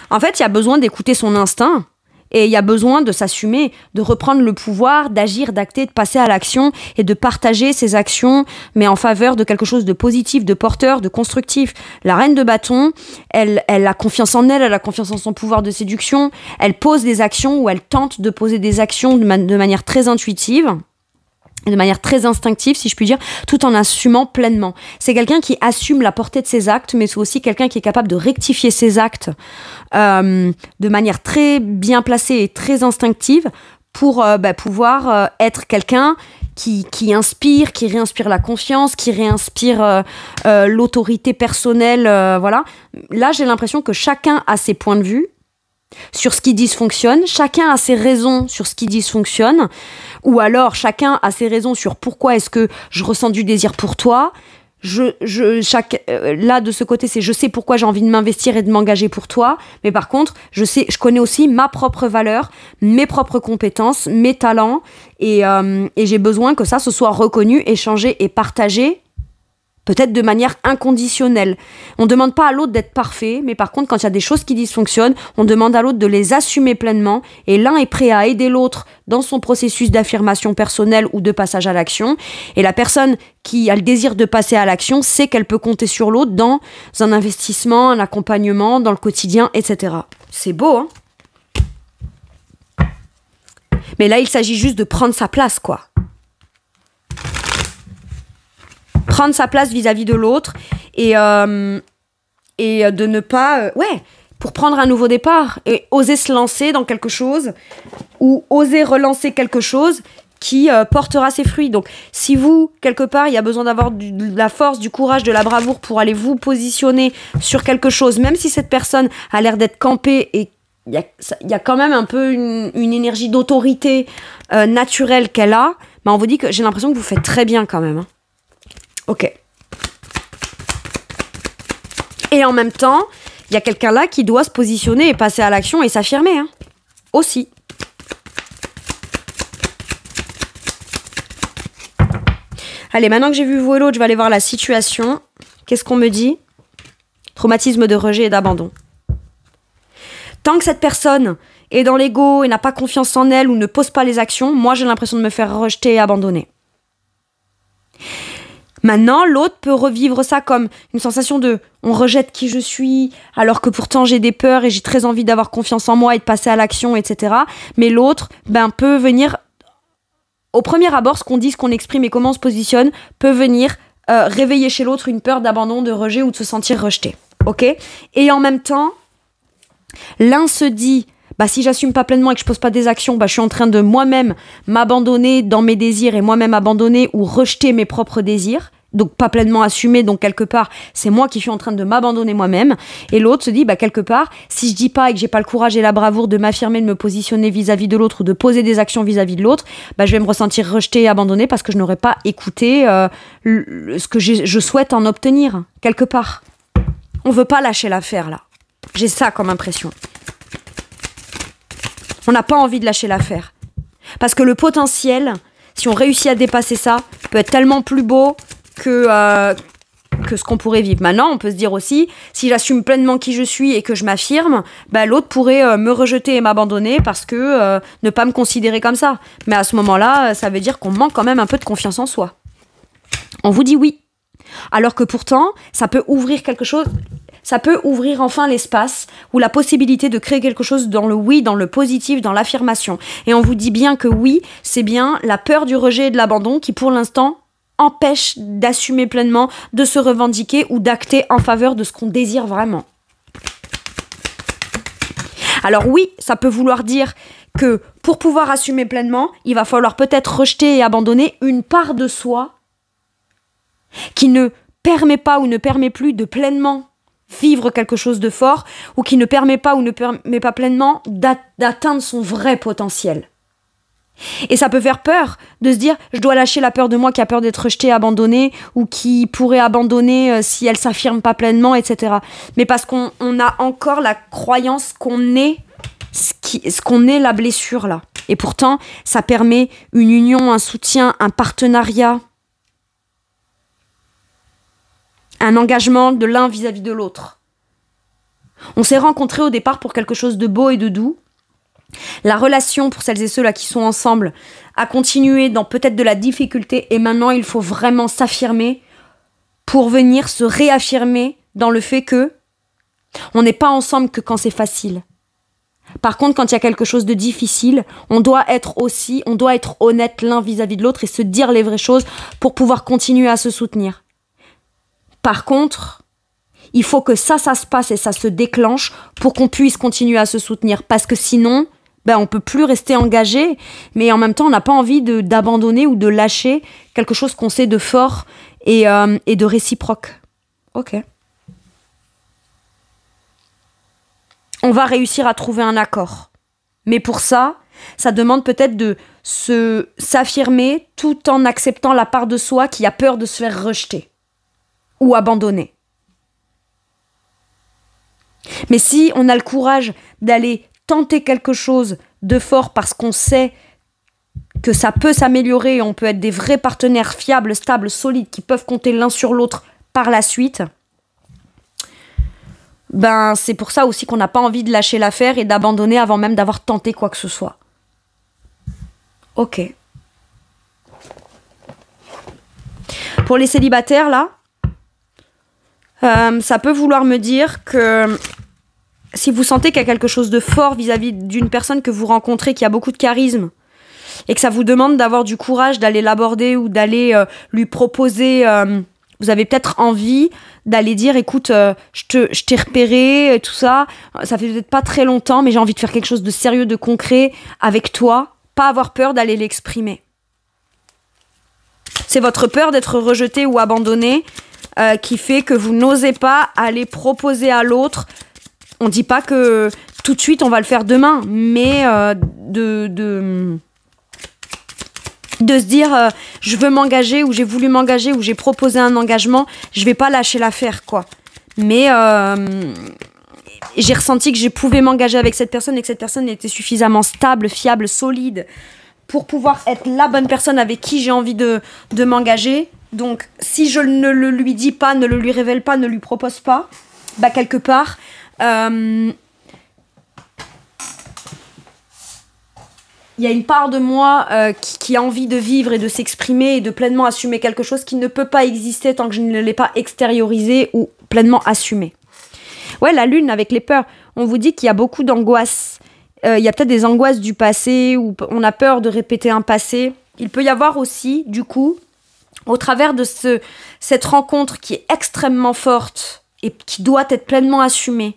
[SPEAKER 1] En fait, il y a besoin d'écouter son instinct, et il y a besoin de s'assumer, de reprendre le pouvoir, d'agir, d'acter, de passer à l'action, et de partager ses actions, mais en faveur de quelque chose de positif, de porteur, de constructif. La reine de bâton, elle a confiance en elle a confiance en son pouvoir de séduction, elle pose des actions, ou elle tente de poser des actions de manière très intuitive, de manière très instinctive, si je puis dire, tout en assumant pleinement. C'est quelqu'un qui assume la portée de ses actes, mais c'est aussi quelqu'un qui est capable de rectifier ses actes de manière très bien placée et très instinctive pour pouvoir être quelqu'un qui inspire, qui réinspire la confiance, qui réinspire l'autorité personnelle. Voilà. Là, j'ai l'impression que chacun a ses points de vue sur ce qui dysfonctionne, chacun a ses raisons sur ce qui dysfonctionne, ou alors chacun a ses raisons sur pourquoi est-ce que je ressens du désir pour toi. Là, de ce côté, c'est je sais pourquoi j'ai envie de m'investir et de m'engager pour toi, mais par contre, je connais aussi ma propre valeur, mes propres compétences, mes talents, et j'ai besoin que ça se soit reconnu, échangé et partagé, peut-être de manière inconditionnelle. On ne demande pas à l'autre d'être parfait, mais par contre, quand il y a des choses qui dysfonctionnent, on demande à l'autre de les assumer pleinement, et l'un est prêt à aider l'autre dans son processus d'affirmation personnelle ou de passage à l'action, et la personne qui a le désir de passer à l'action sait qu'elle peut compter sur l'autre dans un investissement, un accompagnement, dans le quotidien, etc. C'est beau, hein? Mais là, il s'agit juste de prendre sa place, quoi. Prendre sa place vis-à-vis de l'autre et de ne pas... pour prendre un nouveau départ et oser se lancer dans quelque chose ou oser relancer quelque chose qui portera ses fruits. Donc, si vous, quelque part, il y a besoin d'avoir de la force, du courage, de la bravoure pour aller vous positionner sur quelque chose, même si cette personne a l'air d'être campée et il y a quand même un peu une énergie d'autorité naturelle qu'elle a, bah on vous dit que j'ai l'impression que vous faites très bien quand même, hein. Ok. Et en même temps, il y a quelqu'un là qui doit se positionner et passer à l'action et s'affirmer, hein. Aussi. Allez, maintenant que j'ai vu vous et l'autre, je vais aller voir la situation. Qu'est-ce qu'on me dit? Traumatisme de rejet et d'abandon. Tant que cette personne est dans l'ego et n'a pas confiance en elle ou ne pose pas les actions, moi j'ai l'impression de me faire rejeter et abandonner. Maintenant, l'autre peut revivre ça comme une sensation de « on rejette qui je suis, alors que pourtant j'ai des peurs et j'ai très envie d'avoir confiance en moi et de passer à l'action, etc. » Mais l'autre peut venir, au premier abord, ce qu'on dit, ce qu'on exprime et comment on se positionne, peut venir réveiller chez l'autre une peur d'abandon, de rejet ou de se sentir rejeté. Ok ? Et en même temps, l'un se dit, bah, si j'assume pas pleinement et que je pose pas des actions, bah, je suis en train de moi-même m'abandonner dans mes désirs et moi-même abandonner ou rejeter mes propres désirs. Donc pas pleinement assumé, donc quelque part, c'est moi qui suis en train de m'abandonner moi-même. Et l'autre se dit, bah, quelque part, si je dis pas et que j'ai pas le courage et la bravoure de m'affirmer, de me positionner vis-à-vis de l'autre ou de poser des actions vis-à-vis de l'autre, bah, je vais me ressentir rejeté et abandonné parce que je n'aurais pas écouté ce que je souhaite en obtenir, quelque part. On veut pas lâcher l'affaire, là. J'ai ça comme impression. On n'a pas envie de lâcher l'affaire. Parce que le potentiel, si on réussit à dépasser ça, peut être tellement plus beau que ce qu'on pourrait vivre. Maintenant, on peut se dire aussi, si j'assume pleinement qui je suis et que je m'affirme, bah, l'autre pourrait me rejeter et m'abandonner parce que ne pas me considérer comme ça. Mais à ce moment-là, ça veut dire qu'on manque quand même un peu de confiance en soi. On vous dit oui. Alors que pourtant, ça peut ouvrir quelque chose... Ça peut ouvrir enfin l'espace ou la possibilité de créer quelque chose dans le oui, dans le positif, dans l'affirmation. Et on vous dit bien que oui, c'est bien la peur du rejet et de l'abandon qui, pour l'instant, empêche d'assumer pleinement, de se revendiquer ou d'acter en faveur de ce qu'on désire vraiment. Alors oui, ça peut vouloir dire que pour pouvoir assumer pleinement, il va falloir peut-être rejeter et abandonner une part de soi qui ne permet pas ou ne permet plus de pleinement vivre quelque chose de fort ou qui ne permet pas ou ne permet pas pleinement d'atteindre son vrai potentiel. Et ça peut faire peur de se dire je dois lâcher la peur de moi qui a peur d'être rejetée, abandonnée ou qui pourrait abandonner si elle s'affirme pas pleinement, etc. Mais parce qu'on a encore la croyance qu'on est ce qu'on est la blessure là. Et pourtant, ça permet une union, un soutien, un partenariat, un engagement de l'un vis-à-vis de l'autre. On s'est rencontrés au départ pour quelque chose de beau et de doux. La relation, pour celles et ceux là qui sont ensemble, a continué dans peut-être de la difficulté et maintenant il faut vraiment s'affirmer pour venir se réaffirmer dans le fait que on n'est pas ensemble que quand c'est facile. Par contre, quand il y a quelque chose de difficile, on doit être honnête l'un vis-à-vis de l'autre et se dire les vraies choses pour pouvoir continuer à se soutenir. Par contre, il faut que ça se passe et ça se déclenche pour qu'on puisse continuer à se soutenir. Parce que sinon, on ne peut plus rester engagé, mais en même temps, on n'a pas envie d'abandonner ou de lâcher quelque chose qu'on sait de fort et de réciproque. Ok. On va réussir à trouver un accord. Mais pour ça, ça demande peut-être de s'affirmer tout en acceptant la part de soi qui a peur de se faire rejeter ou abandonner. Mais si on a le courage d'aller tenter quelque chose de fort parce qu'on sait que ça peut s'améliorer et on peut être des vrais partenaires fiables, stables, solides, qui peuvent compter l'un sur l'autre par la suite, c'est pour ça aussi qu'on n'a pas envie de lâcher l'affaire et d'abandonner avant même d'avoir tenté quoi que ce soit. Ok. Pour les célibataires, là, ça peut vouloir me dire que si vous sentez qu'il y a quelque chose de fort vis-à-vis d'une personne que vous rencontrez qui a beaucoup de charisme et que ça vous demande d'avoir du courage d'aller l'aborder ou d'aller lui proposer, vous avez peut-être envie d'aller dire écoute, je t'ai repéré et tout ça, ça fait peut-être pas très longtemps mais j'ai envie de faire quelque chose de sérieux, de concret avec toi, pas avoir peur d'aller l'exprimer. C'est votre peur d'être rejeté ou abandonné qui fait que vous n'osez pas aller proposer à l'autre. On dit pas que tout de suite on va le faire demain, mais de se dire je veux m'engager ou j'ai voulu m'engager ou j'ai proposé un engagement, je vais pas lâcher l'affaire quoi. Mais j'ai ressenti que je pouvais m'engager avec cette personne et que cette personne était suffisamment stable, fiable, solide pour pouvoir être la bonne personne avec qui j'ai envie de m'engager. Donc, si je ne le lui dis pas, ne le lui révèle pas, ne lui propose pas, quelque part, il y a une part de moi qui a envie de vivre et de s'exprimer et de pleinement assumer quelque chose qui ne peut pas exister tant que je ne l'ai pas extériorisé ou pleinement assumé. Ouais, la lune avec les peurs. On vous dit qu'il y a beaucoup d'angoisses. Il y a peut-être des angoisses du passé où on a peur de répéter un passé. Il peut y avoir aussi, du coup, au travers de cette rencontre qui est extrêmement forte et qui doit être pleinement assumée,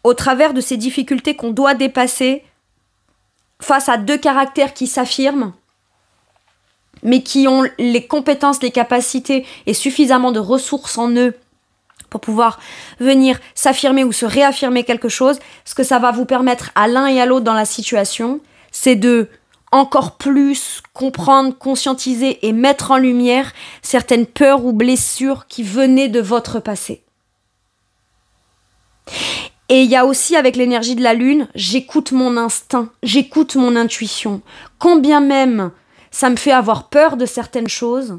[SPEAKER 1] au travers de ces difficultés qu'on doit dépasser face à deux caractères qui s'affirment, mais qui ont les compétences, les capacités et suffisamment de ressources en eux pour pouvoir venir s'affirmer ou se réaffirmer quelque chose, ce que ça va vous permettre à l'un et à l'autre dans la situation, c'est de encore plus comprendre, conscientiser et mettre en lumière certaines peurs ou blessures qui venaient de votre passé. Et il y a aussi avec l'énergie de la lune, j'écoute mon instinct, j'écoute mon intuition. Combien même ça me fait avoir peur de certaines choses,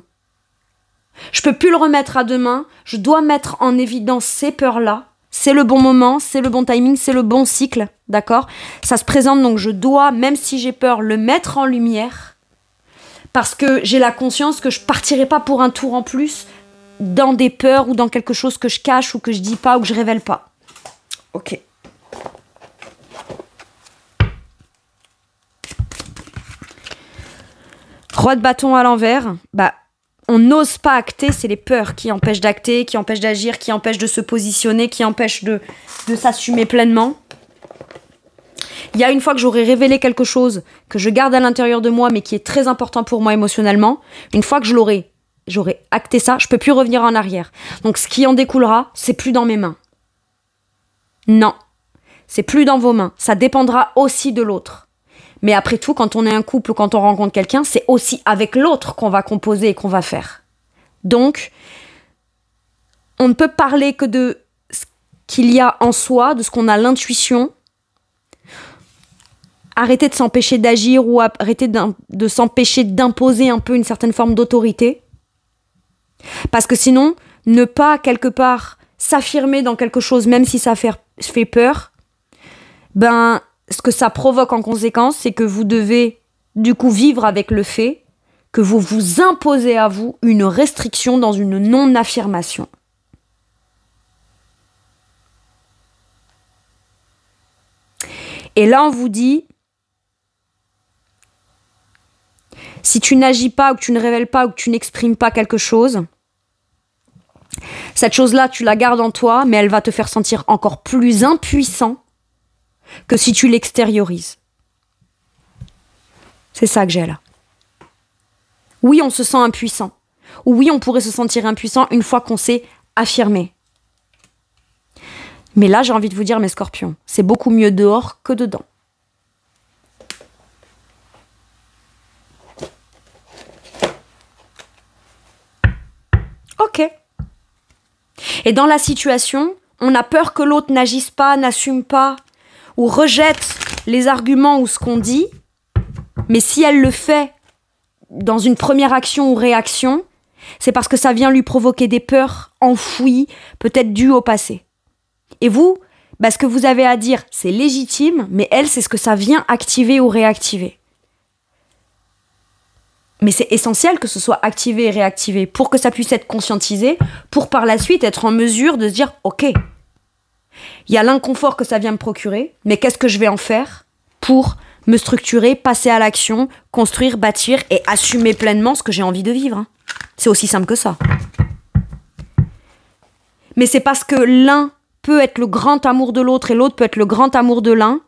[SPEAKER 1] je peux plus le remettre à demain, je dois mettre en évidence ces peurs-là. C'est le bon moment, c'est le bon timing, c'est le bon cycle, d'accord? Ça se présente, donc je dois, même si j'ai peur, le mettre en lumière parce que j'ai la conscience que je partirai pas pour un tour en plus dans des peurs ou dans quelque chose que je cache ou que je dis pas ou que je révèle pas. Ok. Roi de bâton à l'envers, on n'ose pas acter, c'est les peurs qui empêchent d'acter, qui empêchent d'agir, qui empêchent de se positionner, qui empêchent de s'assumer pleinement. Il y a une fois que j'aurai révélé quelque chose que je garde à l'intérieur de moi, mais qui est très important pour moi émotionnellement, une fois que j'aurai acté ça, je peux plus revenir en arrière. Donc ce qui en découlera, c'est plus dans mes mains. Non, c'est plus dans vos mains. Ça dépendra aussi de l'autre. Mais après tout, quand on est un couple ou quand on rencontre quelqu'un, c'est aussi avec l'autre qu'on va composer et qu'on va faire. Donc, on ne peut parler que de ce qu'il y a en soi, de ce qu'on a l'intuition. Arrêtez de s'empêcher d'agir ou arrêtez de s'empêcher d'imposer un peu une certaine forme d'autorité. Parce que sinon, ne pas quelque part s'affirmer dans quelque chose, même si ça fait peur, ce que ça provoque en conséquence, c'est que vous devez du coup vivre avec le fait que vous vous imposez à vous une restriction dans une non-affirmation. Et là, on vous dit, si tu n'agis pas ou que tu ne révèles pas ou que tu n'exprimes pas quelque chose, cette chose-là, tu la gardes en toi, mais elle va te faire sentir encore plus impuissant que si tu l'extériorises. C'est ça que j'ai là. Oui, on se sent impuissant. Oui, on pourrait se sentir impuissant une fois qu'on s'est affirmé. Mais là, j'ai envie de vous dire, mes scorpions, c'est beaucoup mieux dehors que dedans. Ok. Et dans la situation, on a peur que l'autre n'agisse pas, n'assume pas, ou rejette les arguments ou ce qu'on dit, mais si elle le fait dans une première action ou réaction, c'est parce que ça vient lui provoquer des peurs enfouies, peut-être dues au passé. Et vous, ce que vous avez à dire, c'est légitime, mais elle, c'est ce que ça vient activer ou réactiver. Mais c'est essentiel que ce soit activé et réactivé pour que ça puisse être conscientisé, pour par la suite être en mesure de se dire « Ok, il y a l'inconfort que ça vient me procurer, mais qu'est-ce que je vais en faire pour me structurer, passer à l'action, construire, bâtir et assumer pleinement ce que j'ai envie de vivre. » C'est aussi simple que ça. Mais c'est parce que l'un peut être le grand amour de l'autre et l'autre peut être le grand amour de l'un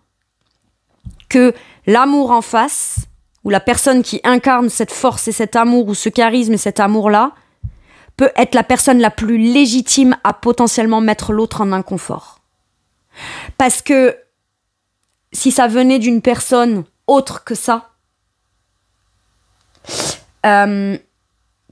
[SPEAKER 1] que l'amour en face, ou la personne qui incarne cette force et cet amour, ou ce charisme et cet amour-là, peut être la personne la plus légitime à potentiellement mettre l'autre en inconfort. Parce que si ça venait d'une personne autre que ça,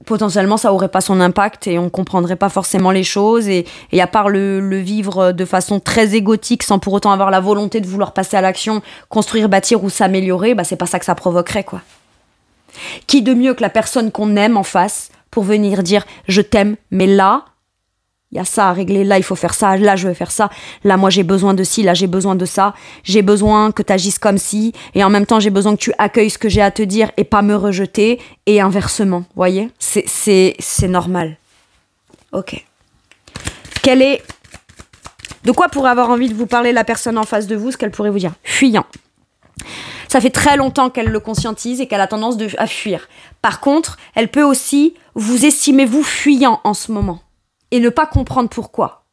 [SPEAKER 1] potentiellement ça aurait pas son impact et on comprendrait pas forcément les choses et à part le vivre de façon très égotique sans pour autant avoir la volonté de vouloir passer à l'action, construire, bâtir ou s'améliorer, c'est pas ça que ça provoquerait, quoi. Qui de mieux que la personne qu'on aime en face pour venir dire je t'aime, mais là il y a ça à régler, là il faut faire ça, là je veux faire ça, là moi j'ai besoin de ci, là j'ai besoin de ça, j'ai besoin que tu agisses comme ci, et en même temps j'ai besoin que tu accueilles ce que j'ai à te dire et pas me rejeter, et inversement, voyez, c'est normal. Ok. De quoi pourrait avoir envie de vous parler la personne en face de vous, ce qu'elle pourrait vous dire? Fuyant. Ça fait très longtemps qu'elle le conscientise et qu'elle a tendance à fuir. Par contre, elle peut aussi vous estimer vous fuyant en ce moment et ne pas comprendre pourquoi.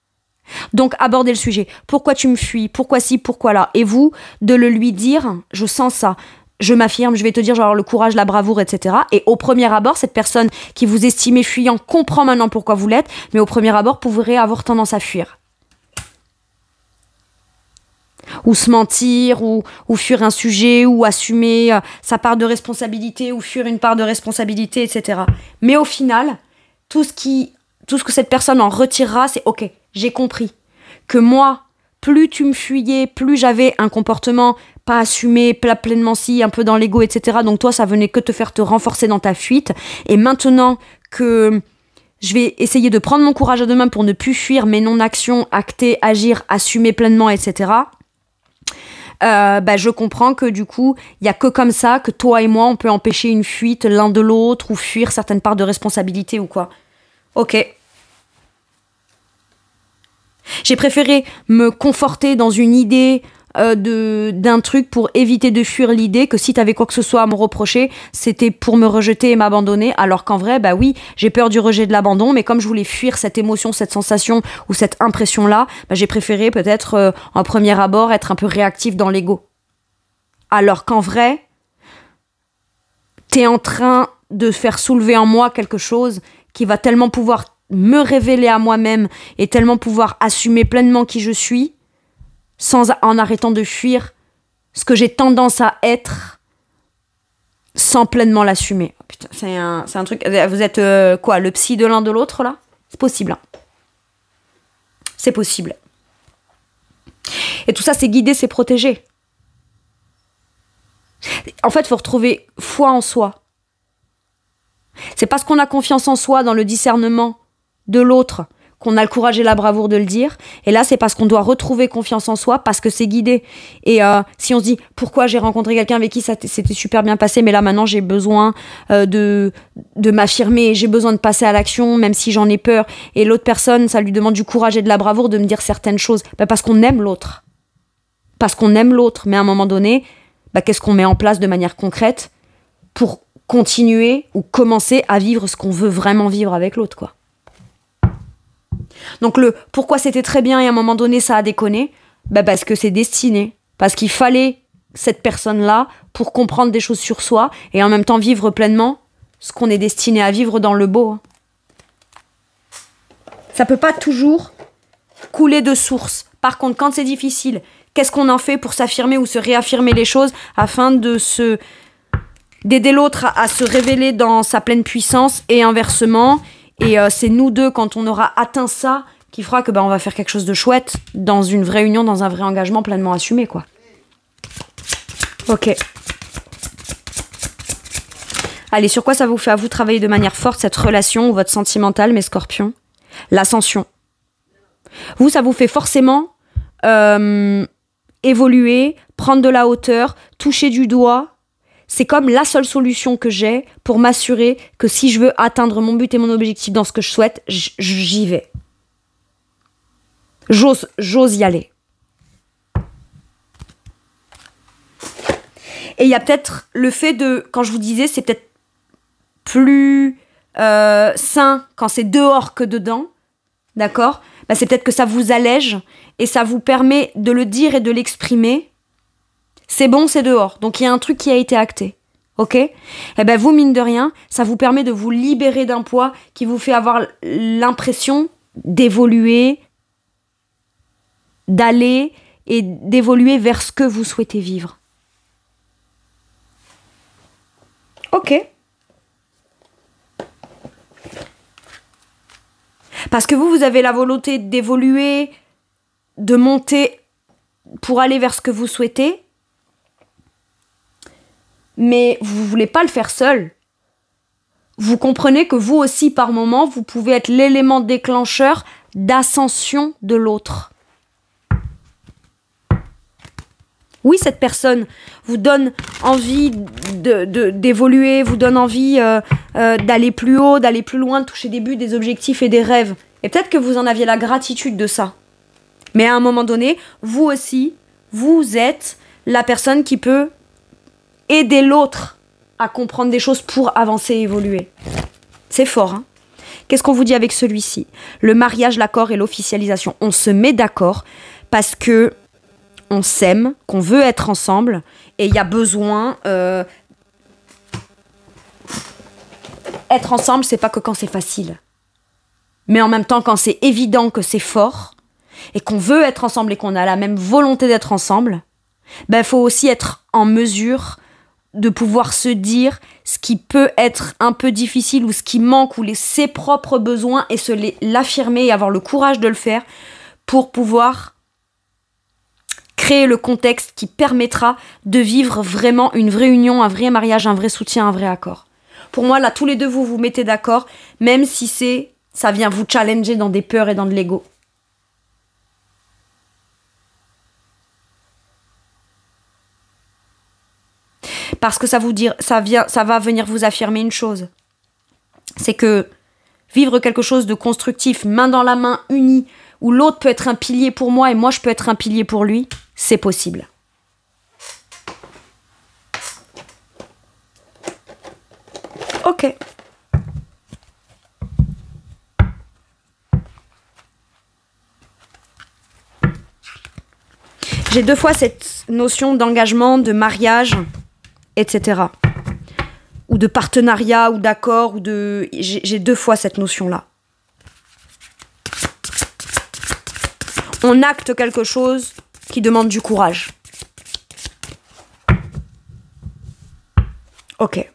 [SPEAKER 1] Donc, abordez le sujet. Pourquoi tu me fuis? Pourquoi ci? Pourquoi là? Et vous, de le lui dire, je sens ça. Je m'affirme, je vais te dire, genre le courage, la bravoure, etc. Et au premier abord, cette personne qui vous estimait fuyant comprend maintenant pourquoi vous l'êtes, mais au premier abord, pourrait avoir tendance à fuir. Ou se mentir, ou fuir un sujet, ou assumer sa part de responsabilité, ou fuir une part de responsabilité, etc. Mais au final, tout ce que cette personne en retirera, c'est « Ok, j'ai compris que moi, plus tu me fuyais, plus j'avais un comportement pas assumé, pleinement si, un peu dans l'ego, etc. Donc toi, ça venait que te renforcer dans ta fuite. Et maintenant que je vais essayer de prendre mon courage à deux mains pour ne plus fuir mes non-actions, acter, agir, assumer pleinement, etc. Je comprends que du coup, il n'y a que comme ça que toi et moi, on peut empêcher une fuite l'un de l'autre ou fuir certaines parts de responsabilité ou quoi. Ok. J'ai préféré me conforter dans une idée d'un truc pour éviter de fuir l'idée que si t'avais quoi que ce soit à me reprocher, c'était pour me rejeter et m'abandonner, alors qu'en vrai, bah oui, j'ai peur du rejet de l'abandon, mais comme je voulais fuir cette émotion, cette sensation ou cette impression-là, j'ai préféré peut-être en premier abord être un peu réactif dans l'ego. Alors qu'en vrai, t'es en train de faire soulever en moi quelque chose qui va tellement pouvoir me révéler à moi-même et tellement pouvoir assumer pleinement qui je suis, en arrêtant de fuir ce que j'ai tendance à être sans pleinement l'assumer. Oh putain, c'est un truc... Vous êtes quoi, le psy de l'un de l'autre, là? C'est possible. Hein. C'est possible. Et tout ça, c'est guider, c'est protéger. En fait, il faut retrouver foi en soi. C'est parce qu'on a confiance en soi dans le discernement de l'autre qu'on a le courage et la bravoure de le dire. Et là, c'est parce qu'on doit retrouver confiance en soi, parce que c'est guidé. Et si on se dit, pourquoi j'ai rencontré quelqu'un avec qui ça s'était super bien passé, mais là, maintenant, j'ai besoin de m'affirmer, j'ai besoin de passer à l'action, même si j'en ai peur. Et l'autre personne, ça lui demande du courage et de la bravoure de me dire certaines choses. Parce qu'on aime l'autre. Parce qu'on aime l'autre. Mais à un moment donné, qu'est-ce qu'on met en place de manière concrète pour continuer ou commencer à vivre ce qu'on veut vraiment vivre avec l'autre, quoi. Donc pourquoi c'était très bien et à un moment donné ça a déconné, parce que c'est destiné, parce qu'il fallait cette personne-là pour comprendre des choses sur soi et en même temps vivre pleinement ce qu'on est destiné à vivre dans le beau. Ça peut pas toujours couler de source. Par contre, quand c'est difficile, qu'est-ce qu'on en fait pour s'affirmer ou se réaffirmer les choses afin d'aider l'autre à se révéler dans sa pleine puissance et inversement. Et c'est nous deux, quand on aura atteint ça, qui fera que on va faire quelque chose de chouette dans une vraie union, dans un vrai engagement pleinement assumé, quoi. Ok. Allez, sur quoi ça vous fait à vous travailler de manière forte cette relation ou votre sentimental, mes scorpions? L'ascension. Vous, ça vous fait forcément évoluer, prendre de la hauteur, toucher du doigt. C'est comme la seule solution que j'ai pour m'assurer que si je veux atteindre mon but et mon objectif dans ce que je souhaite, j'y vais. J'ose y aller. Et il y a peut-être le fait de, quand je vous disais, c'est peut-être plus sain quand c'est dehors que dedans, d'accord ? C'est peut-être que ça vous allège et ça vous permet de le dire et de l'exprimer. C'est bon, c'est dehors. Donc, il y a un truc qui a été acté. Ok ? Et vous, mine de rien, ça vous permet de vous libérer d'un poids qui vous fait avoir l'impression d'évoluer, d'aller et d'évoluer vers ce que vous souhaitez vivre. Ok. Parce que vous avez la volonté d'évoluer, de monter pour aller vers ce que vous souhaitez. Mais vous ne voulez pas le faire seul. Vous comprenez que vous aussi, par moment, vous pouvez être l'élément déclencheur d'ascension de l'autre. Oui, cette personne vous donne envie d'évoluer, vous donne envie d'aller plus haut, d'aller plus loin, de toucher des buts, des objectifs et des rêves. Et peut-être que vous en aviez la gratitude de ça. Mais à un moment donné, vous aussi, vous êtes la personne qui peut aider l'autre à comprendre des choses pour avancer et évoluer. C'est fort, hein? Qu'est-ce qu'on vous dit avec celui-ci? Le mariage, l'accord et l'officialisation. On se met d'accord parce que on s'aime, qu'on veut être ensemble et il y a besoin... Être ensemble, c'est pas que quand c'est facile. Mais en même temps, quand c'est évident que c'est fort et qu'on veut être ensemble et qu'on a la même volonté d'être ensemble, ben, faut aussi être en mesure de pouvoir se dire ce qui peut être un peu difficile ou ce qui manque ou ses propres besoins et l'affirmer et avoir le courage de le faire pour pouvoir créer le contexte qui permettra de vivre vraiment une vraie union, un vrai mariage, un vrai soutien, un vrai accord. Pour moi, là, tous les deux, vous vous mettez d'accord, même si ça vient vous challenger dans des peurs et dans de l'ego. Parce que ça va venir vous affirmer une chose. C'est que vivre quelque chose de constructif, main dans la main, unis, où l'autre peut être un pilier pour moi et moi je peux être un pilier pour lui, c'est possible. Ok. J'ai 2 fois cette notion d'engagement, de mariage, etc. Ou de partenariat, ou d'accord, ou de... J'ai 2 fois cette notion-là. On acte quelque chose qui demande du courage. Ok.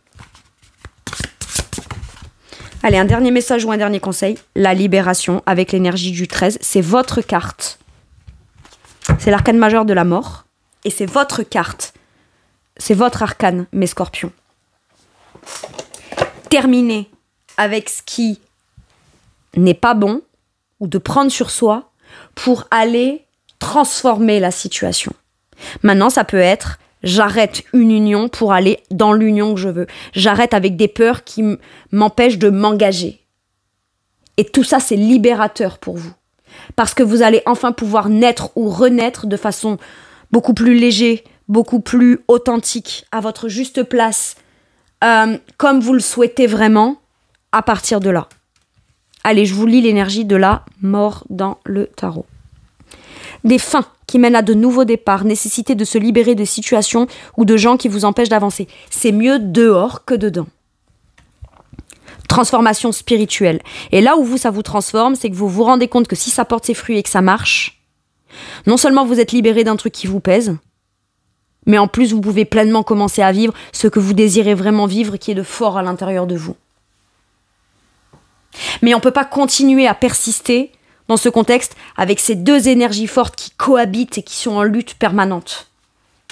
[SPEAKER 1] Allez, un dernier message ou un dernier conseil. La libération avec l'énergie du 13, c'est votre carte. C'est l'arcane majeur de la mort. Et c'est votre carte. C'est votre arcane, mes scorpions. Terminez avec ce qui n'est pas bon, ou de prendre sur soi, pour aller transformer la situation. Maintenant, ça peut être, j'arrête une union pour aller dans l'union que je veux. J'arrête avec des peurs qui m'empêchent de m'engager. Et tout ça, c'est libérateur pour vous. Parce que vous allez enfin pouvoir naître ou renaître de façon beaucoup plus légère, beaucoup plus authentique, à votre juste place, comme vous le souhaitez vraiment, à partir de là. Allez, je vous lis l'énergie de la mort dans le tarot. Des fins qui mènent à de nouveaux départs, nécessité de se libérer de situations ou de gens qui vous empêchent d'avancer. C'est mieux dehors que dedans. Transformation spirituelle. Et là où ça vous transforme, c'est que vous vous rendez compte que si ça porte ses fruits et que ça marche, non seulement vous êtes libéré d'un truc qui vous pèse, mais en plus vous pouvez pleinement commencer à vivre ce que vous désirez vraiment vivre, qui est de fort à l'intérieur de vous. Mais on ne peut pas continuer à persister dans ce contexte avec ces 2 énergies fortes qui cohabitent et qui sont en lutte permanente.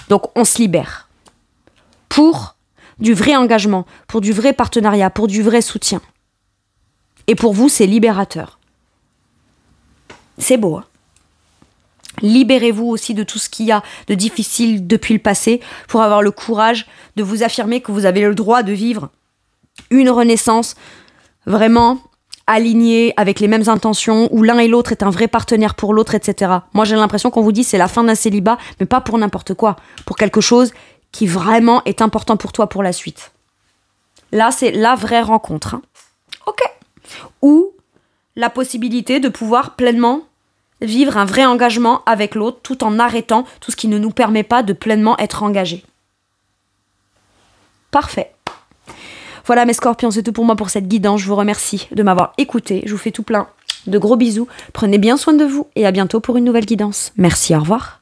[SPEAKER 1] Donc on se libère. Pour du vrai engagement, pour du vrai partenariat, pour du vrai soutien. Et pour vous, c'est libérateur. C'est beau, hein? Libérez-vous aussi de tout ce qu'il y a de difficile depuis le passé pour avoir le courage de vous affirmer que vous avez le droit de vivre une renaissance vraiment alignée avec les mêmes intentions, où l'un et l'autre est un vrai partenaire pour l'autre, etc. Moi, j'ai l'impression qu'on vous dit c'est la fin d'un célibat, mais pas pour n'importe quoi, pour quelque chose qui vraiment est important pour toi pour la suite. Là, c'est la vraie rencontre. Hein. Ok. Ou la possibilité de pouvoir pleinement vivre un vrai engagement avec l'autre tout en arrêtant tout ce qui ne nous permet pas de pleinement être engagés. Parfait. Voilà mes scorpions, c'est tout pour moi pour cette guidance. Je vous remercie de m'avoir écouté. Je vous fais tout plein de gros bisous. Prenez bien soin de vous et à bientôt pour une nouvelle guidance. Merci, au revoir.